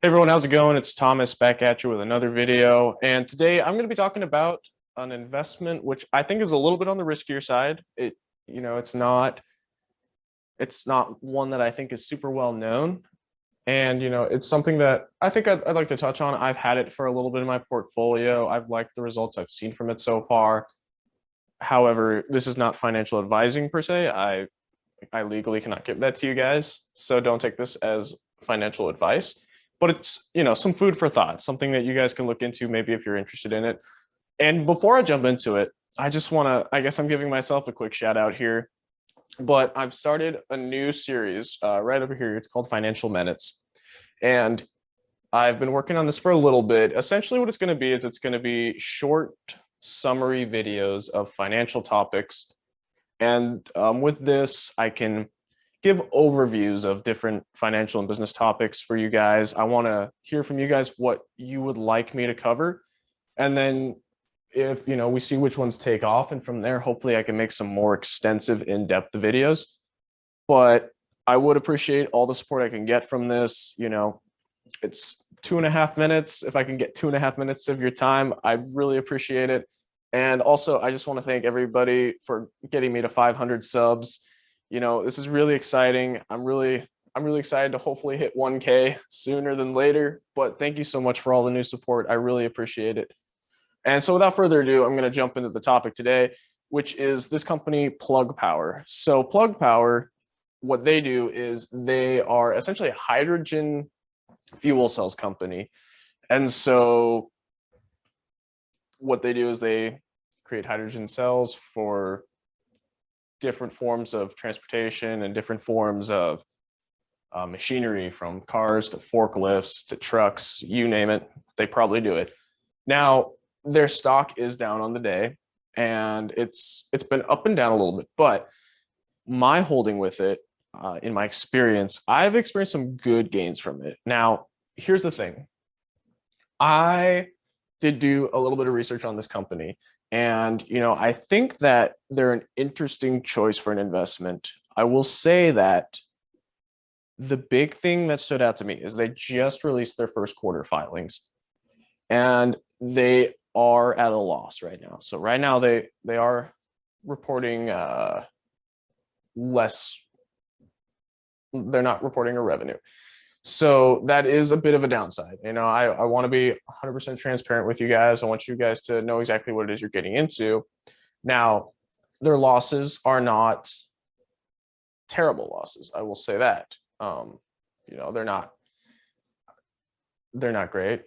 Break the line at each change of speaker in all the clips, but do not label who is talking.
Hey everyone, how's it going? It's Thomas back at you with another video. And today I'm going to be talking about an investment which I think is a little bit on the riskier side. It's not one that I think is super well known. And it's something that I think I'd like to touch on. I've had it for a little bit in my portfolio. I've liked the results I've seen from it so far. However, this is not financial advising per se. I legally cannot give that to you guys, so don't take this as financial advice. But it's, some food for thought, something that you guys can look into maybe if you're interested in it. And before I jump into it, I just want to, I guess I'm giving myself a quick shout out here, but I've started a new series right over here. It's called Financial Minutes. And I've been working on this for a little bit. Essentially what it's going to be is it's going to be short summary videos of financial topics. And with this, I can give overviews of different financial and business topics for you guys. I want to hear from you guys what you would like me to cover. And then if, we see which ones take off, and from there, hopefully I can make some more extensive in-depth videos. But I would appreciate all the support I can get from this. It's 2.5 minutes. If I can get 2.5 minutes of your time, I really appreciate it. And also, I just want to thank everybody for getting me to 500 subs. This is really exciting. I'm really excited to hopefully hit 1K sooner than later. But thank you so much for all the new support. I really appreciate it. And so without further ado, I'm going to jump into the topic today, which is this company, Plug Power. So Plug Power, what they do is they are essentially a hydrogen fuel cells company. And so what they do is they create hydrogen cells for different forms of transportation and different forms of machinery, from cars to forklifts to trucks, you name it, they probably do it. Now, their stock is down on the day, and it's been up and down a little bit, but my holding with it, in my experience, I've experienced some good gains from it. Now, here's the thing. I did do a little bit of research on this company, and I think that they're an interesting choice for an investment. I will say that the big thing that stood out to me is they just released their first quarter filings, and they are at a loss right now. So right now they are reporting less. They're not reporting a revenue. So that is a bit of a downside. I want to be 100% transparent with you guys. I want you guys to know exactly what it is you're getting into. Now, their losses are not terrible losses. I will say that. They're not great,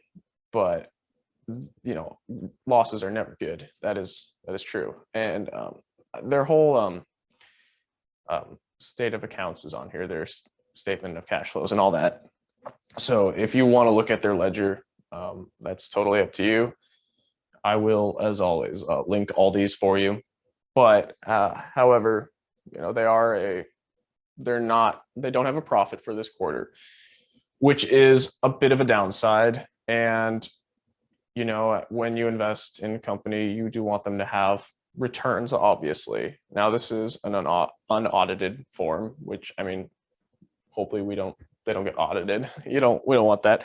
but losses are never good. That is true. And their whole state of accounts is on here. There's statement of cash flows and all that. So if you want to look at their ledger, that's totally up to you. I will, as always, link all these for you. But however, they don't have a profit for this quarter, which is a bit of a downside. And when you invest in a company, you do want them to have returns, obviously. Now, this is an unaudited form, which, hopefully they don't get audited. We don't want that.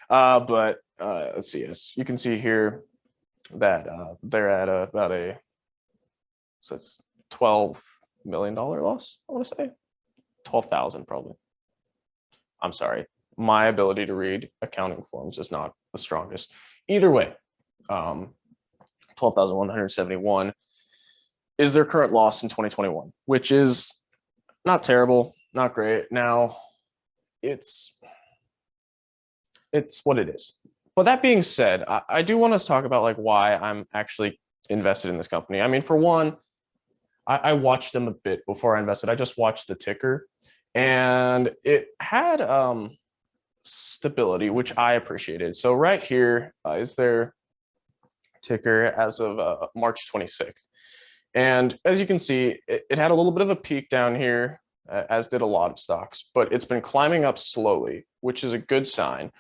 But let's see, as you can see here that they're at so it's $12 million loss, I want to say. 12,000 probably. I'm sorry. My ability to read accounting forms is not the strongest. Either way, 12,171 is their current loss in 2021, which is not terrible, not great. Now, it's what it is. But that being said, I do want to talk about why I'm actually invested in this company. For one, I watched them a bit before I invested. I just watched the ticker, and it had stability, which I appreciated. So right here is their ticker as of March 26th. And as you can see, it had a little bit of a peak down here, as did a lot of stocks, but it's been climbing up slowly, which is a good sign.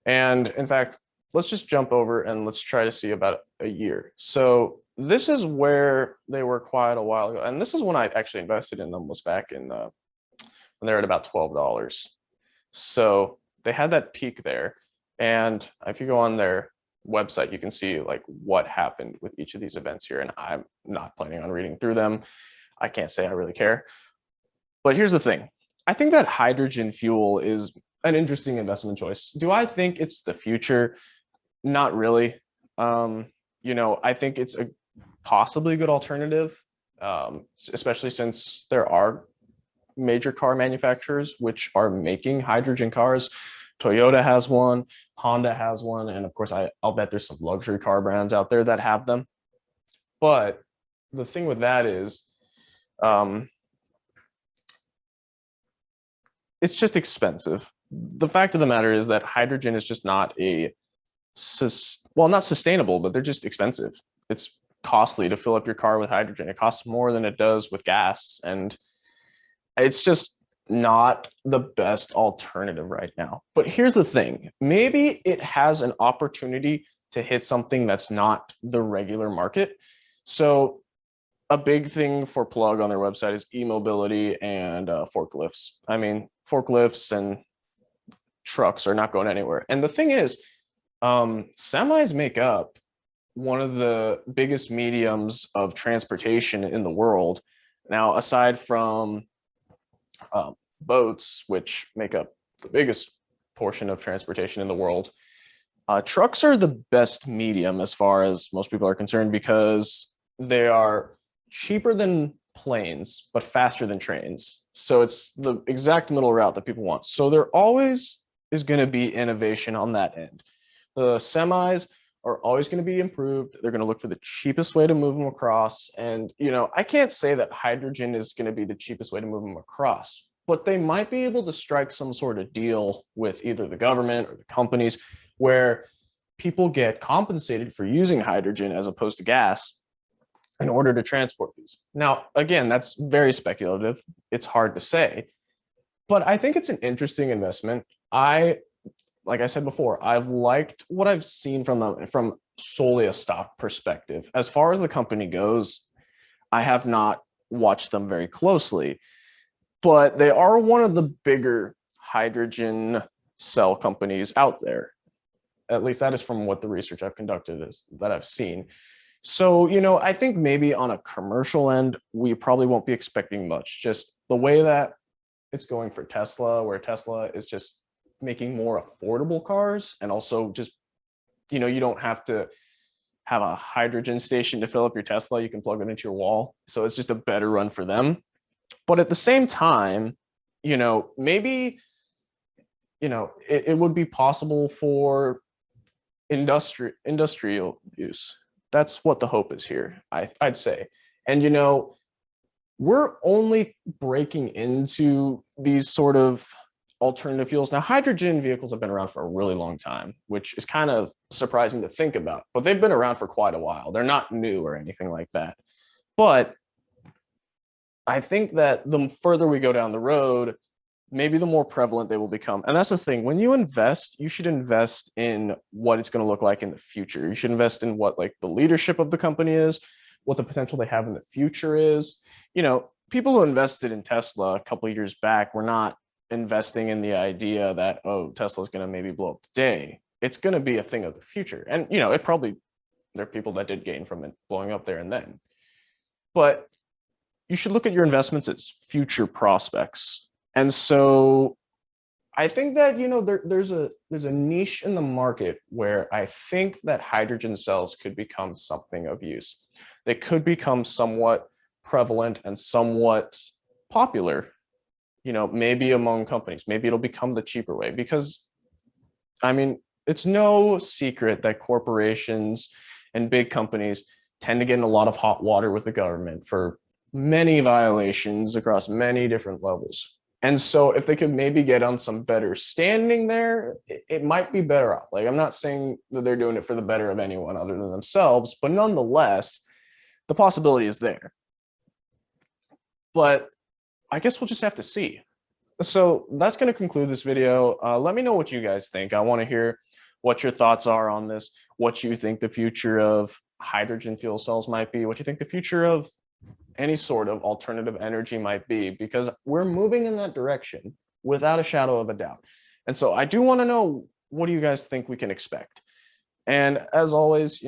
And in fact, let's just jump over and let's try to see about a year. So this is where they were quite a while ago. And this is when I actually invested in them, was back in when they're at about $12. So they had that peak there. And if you go on their website, you can see like what happened with each of these events here. And I'm not planning on reading through them. I can't say I really care. But here's the thing. I think that hydrogen fuel is an interesting investment choice. Do I think it's the future? Not really. Um, I think it's a possibly good alternative, especially since there are major car manufacturers which are making hydrogen cars. Toyota has one, Honda has one, and of course, I'll bet there's some luxury car brands out there that have them. But the thing with that is, um, it's just expensive. The fact of the matter is that hydrogen is just not not sustainable, but they're just expensive. It's costly to fill up your car with hydrogen. It costs more than it does with gas, and it's just not the best alternative right now. But here's the thing, maybe it has an opportunity to hit something that's not the regular market. So a big thing for Plug on their website is e-mobility and forklifts. I mean, forklifts and trucks are not going anywhere. And the thing is, semis make up one of the biggest mediums of transportation in the world. Now, aside from boats, which make up the biggest portion of transportation in the world, trucks are the best medium as far as most people are concerned because they are cheaper than planes, but faster than trains. So it's the exact middle route that people want. So there always is going to be innovation on that end. The semis are always going to be improved. They're going to look for the cheapest way to move them across. And, I can't say that hydrogen is going to be the cheapest way to move them across, but they might be able to strike some sort of deal with either the government or the companies where people get compensated for using hydrogen as opposed to gas in order to transport these. Now, again, that's very speculative. It's hard to say, but I think it's an interesting investment. Like I said before, I've liked what I've seen from them from solely a stock perspective. As far as the company goes, I have not watched them very closely, but they are one of the bigger hydrogen cell companies out there. At least that is from what the research I've conducted is that I've seen. So, I think maybe on a commercial end, we probably won't be expecting much. Just the way that it's going for Tesla, where Tesla is just making more affordable cars, and also just, you don't have to have a hydrogen station to fill up your Tesla. You can plug it into your wall. So it's just a better run for them. But at the same time, maybe, it would be possible for industrial use. That's what the hope is here, I'd say. And, we're only breaking into these sort of alternative fuels. Now, hydrogen vehicles have been around for a really long time, which is kind of surprising to think about, but they've been around for quite a while. They're not new or anything like that. But I think that the further we go down the road, maybe the more prevalent they will become. And that's the thing. When you invest, you should invest in what it's going to look like in the future. You should invest in what like the leadership of the company is, what the potential they have in the future is. People who invested in Tesla a couple of years back were not investing in the idea that, oh, Tesla's going to maybe blow up today. It's going to be a thing of the future. And, it probably, there are people that did gain from it blowing up there and then. But you should look at your investments as future prospects. And so I think that, there's a niche in the market where I think that hydrogen cells could become something of use. They could become somewhat prevalent and somewhat popular, maybe among companies. Maybe it'll become the cheaper way because, I mean, it's no secret that corporations and big companies tend to get in a lot of hot water with the government for many violations across many different levels. And so if they could maybe get on some better standing there, it might be better off. Like, I'm not saying that they're doing it for the better of anyone other than themselves, but nonetheless, the possibility is there. But I guess we'll just have to see. So that's going to conclude this video. Let me know what you guys think. I want to hear what your thoughts are on this, what you think the future of hydrogen fuel cells might be, what you think the future of any sort of alternative energy might be, because we're moving in that direction without a shadow of a doubt. And so I do want to know, what do you guys think we can expect? And as always,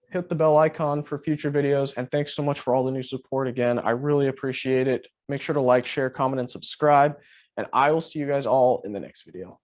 hit the bell icon for future videos. And thanks so much for all the new support again. I really appreciate it. Make sure to like, share, comment, and subscribe. And I will see you guys all in the next video.